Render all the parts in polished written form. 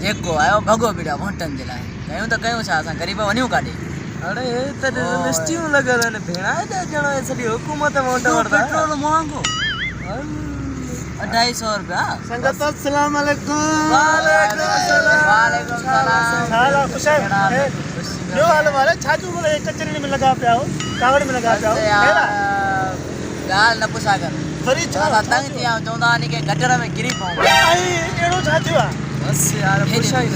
जेको आयो भगो बिड़ा वोटन जे लाए कयूं त कयूं छा असां गरीब वणियूं काडे। अरे हे त लिस्टियूं लगल आहिनि भेणा एॾा ॼणा सॼी हुकूमत वोट वठंदा। पेट्रोल महंगो 250 रुपया। संगत अस्सलाम वालेकुम। वालेकुम सलाम। हाल खुश है? जो हाल वाले छाजू बोले कचरी में लगा पे आओ, कावड़ में लगा पे आओ। हेड़ा गाल न पुछा कर। वरी छा असां तंग थी आहियूं चवंदा आहिनि की गटर में किरी पऊं। आई एड़ो छाजू आ? बस यार पुछा ही न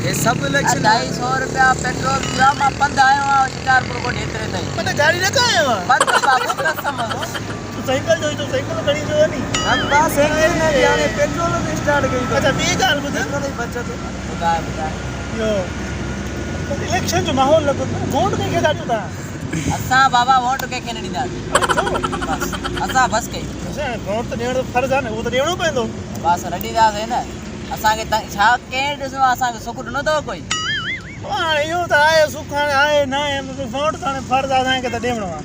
ये सब इलेक्शन 250 रुपया पेट्रोल दिया मां पंध आयो आ शिकारपुर को ढेतरे ताईं। मने गाड़ी न कायो आ? पंध बाबू कसम। तू साइकिल जो खड़ी जो नी। हम पास साइकिल में भी आने पेट्रोल में स्टार्ट गई। अच्छा ॿी ॻाल्हि ॿुध नहीं बचत बुधाए यो इलेक्शन जो माहौल लगो वोट के ॾाढो था। असां बाबा वोट कंहिंखे न ॾींदासीं। असां बस कई वोट त ॾियण फर्ज़ आहे न, उहो त ॾियणो पवंदो। बस रॾींदासीं न। असांखे छा कंहिं ॾिसो असांखे सुख ॾिनो अथव कोई? हाणे इहो त आहे सुख हाणे आहे न आहे वोट त हाणे फर्ज़ आहे असांखे त ॾियणो आहे।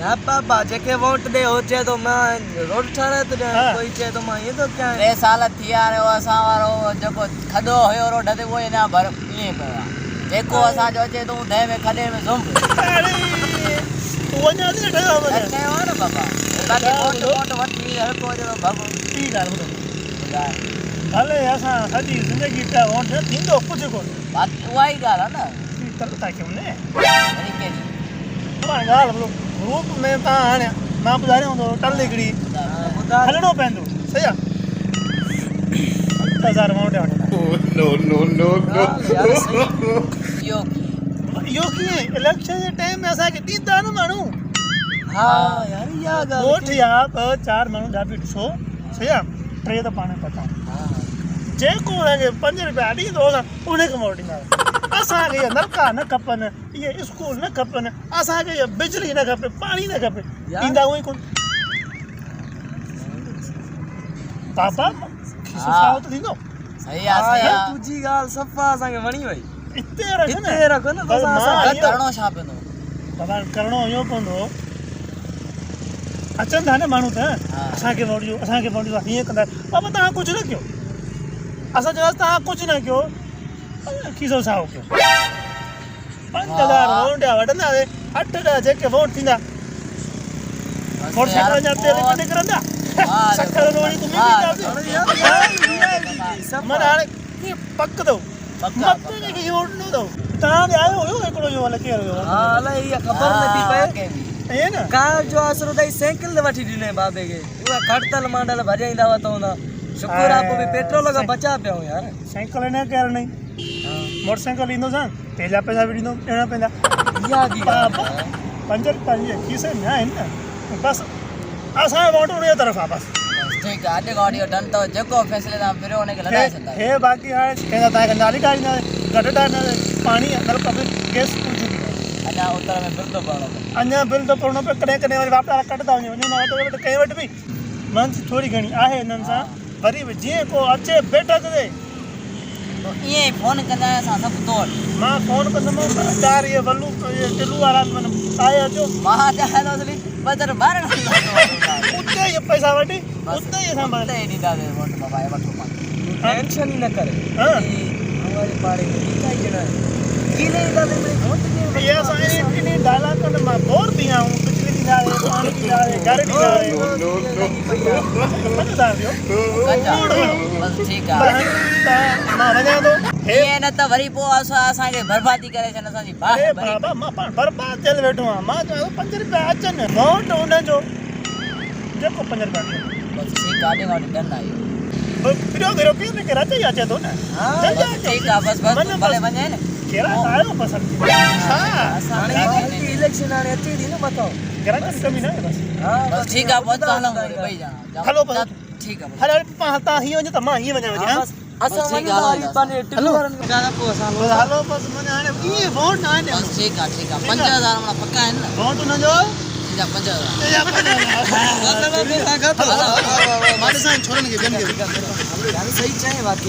ना पापा जेके वोट दे हो चे तो मां रोड ठाणे तो कोई चे तो मां ये तो क्या 3 साल थी विया आहिनि असां वारो जेको खॾो हुयो रोड ते उहो अञा भर ईअं पियो आहे। जेको असांजो अचे तूं ॾह में खॾे में ज़ुंब। अरे तूं अञा थी ठहियो आहे कयो आहे न बाबा। बाक़ी वोट वठी हल्को जो भॻो। ॿी ॻाल्हि ॿुधाए ॿुधाए भले असां सॼी ज़िंदगी पिया वोट न थींदो कुझु कोन। बाक़ी उहा ई ॻाल्हि आहे न। तर था कयूं न वरी कहिड़ी ॻाल्हि ग्रुप में तव्हां हाणे मां ॿुधायो हूंदो टल हिकिड़ी हलणो पवंदो सही आहे। 7,000 वोट इहो कीअं इलेक्शन जे टाइम में असांखे ॾींदा न माण्हू। हां यार या ॻाल्हि वोट या 2-4 माण्हू ॾाढी ॾिसो सही आहे। 3 त पाण पता जेको हुनखे 5 रुपया ॾींदो उनखे वोट ॾींदा। असांखे इहे नलका न खपनि, इहे स्कूल न खपनि, असांखे इहे बिजली न खपे, पाणी न खपे, ॾींदा उहो ई कोन। पापा खिसो साओ त थींदो। सही आहे सही आहे। तुझी ॻाल्हि सफ़ा असांखे वणी वई। हिते रखो न बस असां करणो छा पवंदो? बाबा करणो इहो पवंदो अचनि था न माण्हू त असांखे वोट ॾियो असांखे वोट ॾियो हीअं कंदा। बाबा तव्हां कुझु न कयो। असां चयोसीं तव्हां कुझु न कयो खीसो साओ कयो। 5,000 वोट वठंदासीं 8-10 जेके वोट थींदा मोटरसाइकिल जा तेल बि निकिरंदा। शक्कर रोड़ी तुम मन हाणे कीअं पक अथव मत जेके वोट न अथव। तव्हां बि आयो हुयो हिकिड़ो जो अलाए केरु हुयो। हां अलाए इहा ख़बर नथी पए। ईअं न कार जो आसरो ॾेई साइकिल ते वठी ॾिने बाबे खे। उहा खटतल मांडल भॼाईंदा हुआ त हूंदा। शुक्र आहे पोइ पेट्रोल खां बचा पिया हो यार। साइकिल न केरु नहीं मोटरसाइकिल ईंदो सां पंहिंजा पैसा बि ॾियणा पवंदा। इहा बि बाबा 5 रुपया इहे खीसे में आहिनि न। बसि असांजो वोट उन तरफ़ आहे बसि। ठीकु आहे अॼु खां वठी डन अथव जेको फैसले तव्हां फिरो हुनखे लॻाए छॾंदा। हे बाक़ी हाणे कंहिंजा तव्हांखे नाली ॾाढींदासीं गॾु ॾाढींदासीं पाणी नलका गैस कुझु बि अञा उतर में बिल थो पवणो पए। अञा बिल थो पवणो पए। कॾहिं कॾहिं वरी वापस कटंदा वञूं न कंहिं वटि बि मंथ थोरी घणी आहे हिननि सां। वरी बि जीअं को अचे बेठक ते ईअं ई फोन कंदा आहियूं असां सभु तोड़। मां फोन कंदुमि 4 इहे वलू इहे टिलू वारा आहे अचो मां चाहियां बजर ॿाहिरि उते ई पैसा वठी उते ई असां ॾींदासीं वोट बाबा वठो पाण टेंशन ही न करे। हाँ हमारे पाड़े में इतना ही जना कीले इधर में वोट दे ये सारे इतने डाला कर मैं बोर दिया हूं बिजली दी जाए पानी दी जाए घर दी जाए बता दियो बस ठीक है मां वजा दो ये न त वरी पो असांखे बर्बादी करे छन असांजी अरे बाबा मां बर्बाद थियल वेठो आ। मां 5 रुपया अचन वोट उन जो जेको 5 रुपया बस ठीक आहे गाड़ी डन आई फिरो फिरो पीने के राते अचे तो ना। हां ठीक है बस भले वञे न केरा आयो पसंद। हां असांखे इलेक्शन आने अची दी न बताओ ग्राहक कमी ना बस। हां बस ठीक है बहुत हलूं भाई जाना हेलो बस ठीक है हलो पाता ही वञे त मां ही वञा वञा। असां वञी पाने टिलू वारन खे गाना पो असां हलो बस मने हाणे ये वोट ना आने बस ठीक है 5000 हमरा पक्का है ना वोट न जो जा 5000 या 5000 मतलब पे सागत मां सां छोरन के बेन के सही चाहे बाकी